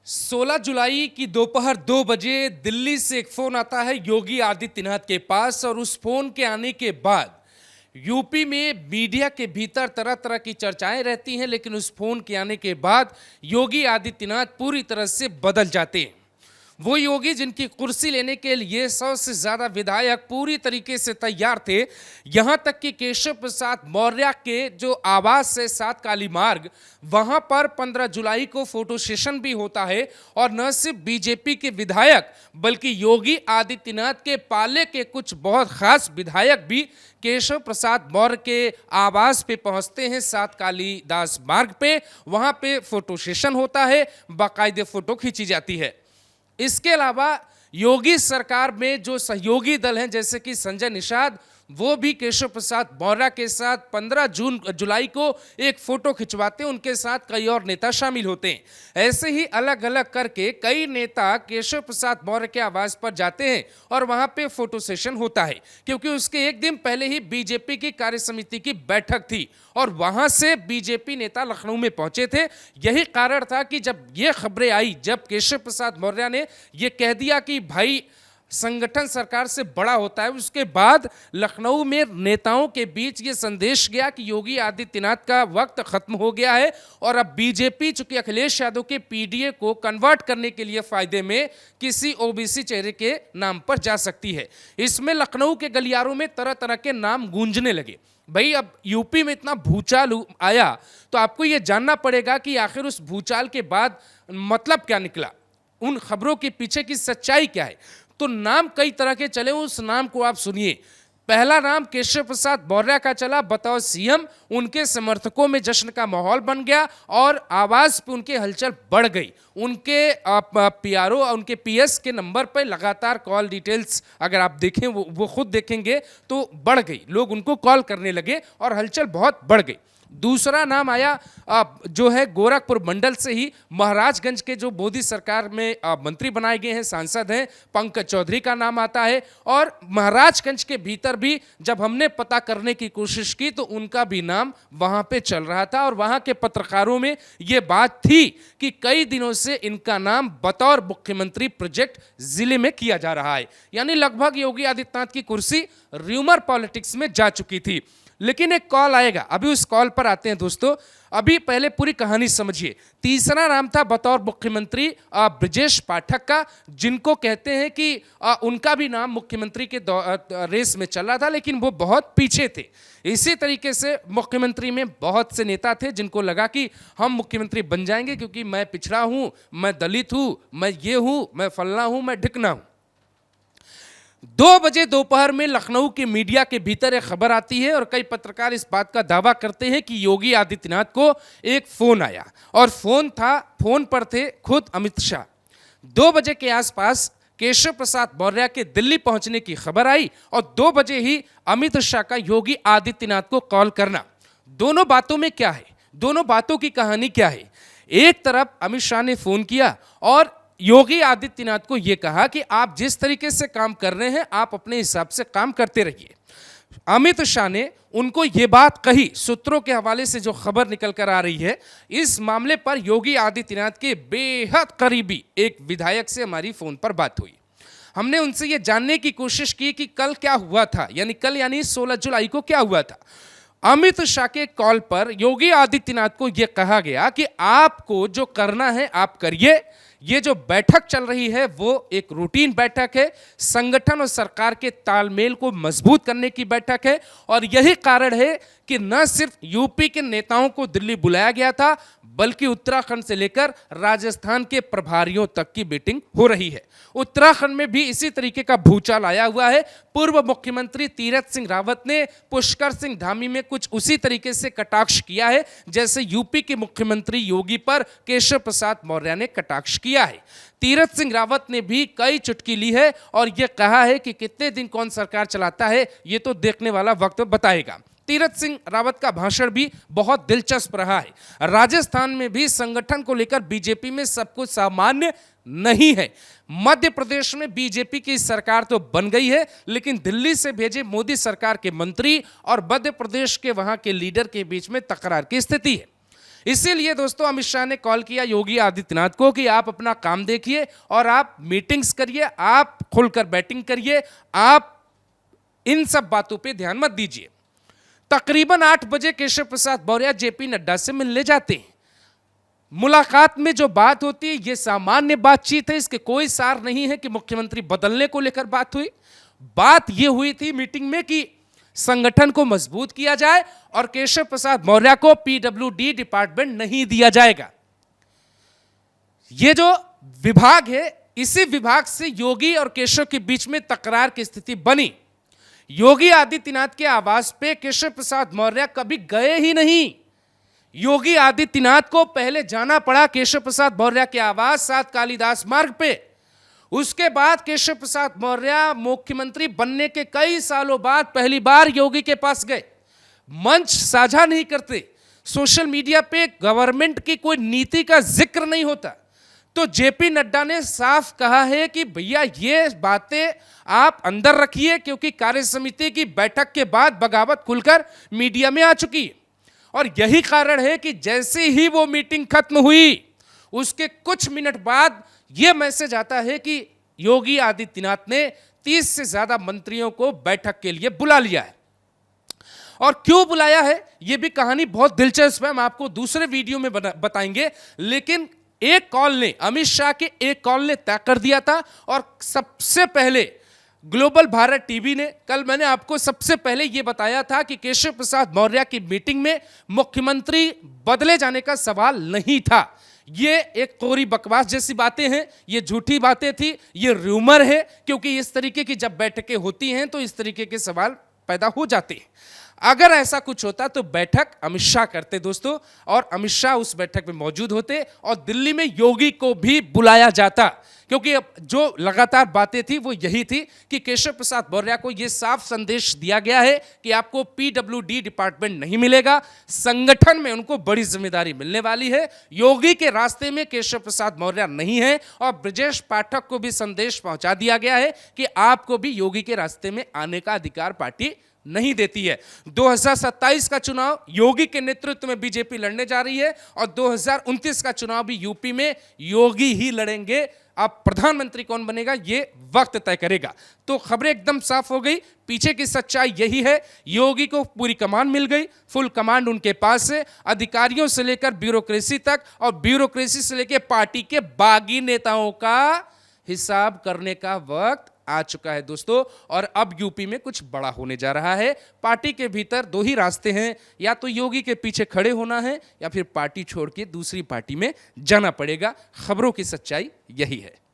16 जुलाई की दोपहर 2 बजे दिल्ली से एक फोन आता है योगी आदित्यनाथ के पास और उस फोन के आने के बाद यूपी में मीडिया के भीतर तरह तरह की चर्चाएं रहती हैं, लेकिन उस फोन के आने के बाद योगी आदित्यनाथ पूरी तरह से बदल जाते हैं। वो योगी जिनकी कुर्सी लेने के लिए 100 से ज़्यादा विधायक पूरी तरीके से तैयार थे, यहाँ तक कि केशव प्रसाद मौर्य के जो आवास है 7 काली मार्ग, वहाँ पर 15 जुलाई को फोटो सेशन भी होता है। और न सिर्फ बीजेपी के विधायक बल्कि योगी आदित्यनाथ के पाले के कुछ बहुत खास विधायक भी केशव प्रसाद मौर्य के आवास पे पहुँचते हैं 7 कालीदास मार्ग पे। वहाँ पे फोटो सेशन होता है, बाकायदे फोटो खींची जाती है। इसके अलावा योगी सरकार में जो सहयोगी दल हैं जैसे कि संजय निषाद, वो भी केशव प्रसाद मौर्य के साथ 15 जुलाई को एक फोटो खिंचवाते हैं। उनके साथ कई और नेता शामिल होते हैं। ऐसे ही अलग अलग करके कई नेता केशव प्रसाद मौर्य के आवास पर जाते हैं और वहां पे फोटो सेशन होता है, क्योंकि उसके एक दिन पहले ही बीजेपी की कार्य समिति की बैठक थी और वहां से बीजेपी नेता लखनऊ में पहुंचे थे। यही कारण था कि जब ये खबरें आई, जब केशव प्रसाद मौर्य ने ये कह दिया कि भाई संगठन सरकार से बड़ा होता है, उसके बाद लखनऊ में नेताओं के बीच ये संदेश गया कि योगी आदित्यनाथ का वक्त खत्म हो गया है और अब बीजेपी चूंकि अखिलेश यादव के पीडीए को कन्वर्ट करने के लिए फायदे में किसी ओबीसी चेहरे के नाम पर जा सकती है। इसमें लखनऊ के गलियारों में तरह तरह के नाम गूंजने लगे। भाई अब यूपी में इतना भूचाल आया तो आपको ये जानना पड़ेगा कि आखिर उस भूचाल के बाद मतलब क्या निकला, उन खबरों के पीछे की सच्चाई क्या है। तो नाम कई तरह के चले, उस नाम को आप सुनिए। पहला नाम केशव प्रसाद मौर्य का चला बतौर सीएम। उनके समर्थकों में जश्न का माहौल बन गया और आवाज पे उनकी हलचल बढ़ गई। उनके पीआरओ, उनके पीएस के नंबर पर लगातार कॉल डिटेल्स अगर आप देखें, वो खुद देखेंगे तो बढ़ गई। लोग उनको कॉल करने लगे और हलचल बहुत बढ़ गई। दूसरा नाम आया जो है गोरखपुर मंडल से ही महाराजगंज के जो मोदी सरकार में मंत्री बनाए गए हैं, सांसद हैं, पंकज चौधरी का नाम आता है। और महाराजगंज के भीतर भी जब हमने पता करने की कोशिश की तो उनका भी नाम वहां पे चल रहा था और वहां के पत्रकारों में ये बात थी कि कई दिनों से इनका नाम बतौर मुख्यमंत्री प्रोजेक्ट जिले में किया जा रहा है। यानी लगभग योगी आदित्यनाथ की कुर्सी र्यूमर पॉलिटिक्स में जा चुकी थी। लेकिन एक कॉल आएगा, अभी उस कॉल पर आते हैं दोस्तों। अभी पहले पूरी कहानी समझिए। तीसरा नाम था बतौर मुख्यमंत्री ब्रजेश पाठक का, जिनको कहते हैं कि उनका भी नाम मुख्यमंत्री के रेस में चल रहा था, लेकिन वो बहुत पीछे थे। इसी तरीके से मुख्यमंत्री में बहुत से नेता थे जिनको लगा कि हम मुख्यमंत्री बन जाएंगे क्योंकि मैं पिछड़ा हूं, मैं दलित हूं, मैं ये हूं, मैं फलना हूं, मैं ढिकना हूं। 2 बजे दोपहर में लखनऊ के मीडिया के भीतर एक खबर आती है और कई पत्रकार इस बात का दावा करते हैं कि योगी आदित्यनाथ को एक फोन आया और फोन पर थे खुद अमित शाह। 2 बजे के आसपास केशव प्रसाद मौर्य के दिल्ली पहुंचने की खबर आई और 2 बजे ही अमित शाह का योगी आदित्यनाथ को कॉल करना। दोनों बातों में क्या है, दोनों बातों की कहानी क्या है? एक तरफ अमित शाह ने फोन किया और योगी आदित्यनाथ को यह कहा कि आप जिस तरीके से काम कर रहे हैं आप अपने हिसाब से काम करते रहिए। अमित शाह ने उनको यह बात कही। सूत्रों के हवाले से जो खबर निकल कर आ रही है, इस मामले पर योगी आदित्यनाथ के बेहद करीबी एक विधायक से हमारी फोन पर बात हुई। हमने उनसे यह जानने की कोशिश की कि कल क्या हुआ था, यानी 16 जुलाई को क्या हुआ था। अमित शाह के कॉल पर योगी आदित्यनाथ को यह कहा गया कि आपको जो करना है आप करिए। ये जो बैठक चल रही है वो एक रूटीन बैठक है, संगठन और सरकार के तालमेल को मजबूत करने की बैठक है। और यही कारण है कि न सिर्फ यूपी के नेताओं को दिल्ली बुलाया गया था, बल्कि उत्तराखंड से लेकर राजस्थान के प्रभारियों तक की मीटिंग हो रही है। उत्तराखंड में भी इसी तरीके का भूचाल आया हुआ है। पूर्व मुख्यमंत्री तीरथ सिंह रावत ने पुष्कर सिंह धामी में कुछ उसी तरीके से कटाक्ष किया है जैसे यूपी के मुख्यमंत्री योगी पर केशव प्रसाद मौर्य ने कटाक्ष किया है। तीरथ सिंह रावत ने भी कई चुटकी ली है और यह कहा है कि कितने दिन कौन सरकार चलाता है ये तो देखने वाला वक्त बताएगा। तीरथ सिंह रावत का भाषण भी बहुत दिलचस्प रहा है। राजस्थान में भी संगठन को लेकर बीजेपी में सब कुछ सामान्य नहीं है। मध्य प्रदेश में बीजेपी की सरकार तो बन गई है, लेकिन दिल्ली से भेजे मोदी सरकार के मंत्री और मध्य प्रदेश के वहां के लीडर के बीच में तकरार की स्थिति है। इसीलिए दोस्तों अमित शाह ने कॉल किया योगी आदित्यनाथ को कि आप अपना काम देखिए और आप मीटिंग्स करिए, आप खुलकर बैटिंग करिए, आप इन सब बातों पे ध्यान मत दीजिए। तकरीबन 8 बजे केशव प्रसाद मौर्य जेपी नड्डा से मिलने जाते हैं। मुलाकात में जो बात होती है यह सामान्य बातचीत है, इसके कोई सार नहीं है कि मुख्यमंत्री बदलने को लेकर बात हुई। बात यह हुई थी मीटिंग में कि संगठन को मजबूत किया जाए और केशव प्रसाद मौर्य को पीडब्ल्यूडी डिपार्टमेंट नहीं दिया जाएगा। यह जो विभाग है, इसी विभाग से योगी और केशव के बीच में तकरार की स्थिति बनी। योगी आदित्यनाथ के आवास पे केशव प्रसाद मौर्य कभी गए ही नहीं। योगी आदित्यनाथ को पहले जाना पड़ा केशव प्रसाद मौर्य के आवास 7 कालिदास मार्ग पे। उसके बाद केशव प्रसाद मौर्य मुख्यमंत्री बनने के कई सालों बाद पहली बार योगी के पास गए। मंच साझा नहीं करते, सोशल मीडिया पे गवर्नमेंट की कोई नीति का जिक्र नहीं होता। तो जेपी नड्डा ने साफ कहा है कि भैया ये बातें आप अंदर रखिए, क्योंकि कार्य समिति की बैठक के बाद बगावत खुलकर मीडिया में आ चुकी है। और यही कारण है कि जैसे ही वो मीटिंग खत्म हुई उसके कुछ मिनट बाद यह मैसेज आता है कि योगी आदित्यनाथ ने 30 से ज्यादा मंत्रियों को बैठक के लिए बुला लिया है। और क्यों बुलाया है यह भी कहानी बहुत दिलचस्प है, हम आपको दूसरे वीडियो में बताएंगे। लेकिन एक कॉल ने, अमित शाह के एक कॉल ने तय कर दिया था। और सबसे पहले ग्लोबल भारत टीवी ने, कल मैंने आपको सबसे पहले यह बताया था कि केशव प्रसाद मौर्य की मीटिंग में मुख्यमंत्री बदले जाने का सवाल नहीं था। ये एक कोरी बकवास जैसी बातें हैं, ये झूठी बातें थी, ये रूमर है, क्योंकि इस तरीके की जब बैठकें होती हैं तो इस तरीके के सवाल पैदा हो जाते हैं। अगर ऐसा कुछ होता तो बैठक अमित शाह करते दोस्तों, और अमित शाह उस बैठक में मौजूद होते और दिल्ली में योगी को भी बुलाया जाता। क्योंकि अब जो लगातार बातें थी वो यही थी कि केशव प्रसाद मौर्य को यह साफ संदेश दिया गया है कि आपको पीडब्ल्यूडी डिपार्टमेंट नहीं मिलेगा, संगठन में उनको बड़ी जिम्मेदारी मिलने वाली है। योगी के रास्ते में केशव प्रसाद मौर्य नहीं है। और ब्रजेश पाठक को भी संदेश पहुंचा दिया गया है कि आपको भी योगी के रास्ते में आने का अधिकार पार्टी नहीं देती है। 2027 का चुनाव योगी के नेतृत्व में बीजेपी लड़ने जा रही है और 2029 का चुनाव भी यूपी में योगी ही लड़ेंगे। अब प्रधानमंत्री कौन बनेगा ये वक्त तय करेगा। तो खबरें एकदम साफ हो गई, पीछे की सच्चाई यही है, योगी को पूरी कमान मिल गई, फुल कमांड उनके पास है, अधिकारियों से लेकर ब्यूरोक्रेसी तक, और ब्यूरोक्रेसी से लेकर पार्टी के बागी नेताओं का हिसाब करने का वक्त आ चुका है दोस्तों। और अब यूपी में कुछ बड़ा होने जा रहा है। पार्टी के भीतर 2 ही रास्ते हैं, या तो योगी के पीछे खड़े होना है या फिर पार्टी छोड़ के दूसरी पार्टी में जाना पड़ेगा। खबरों की सच्चाई यही है।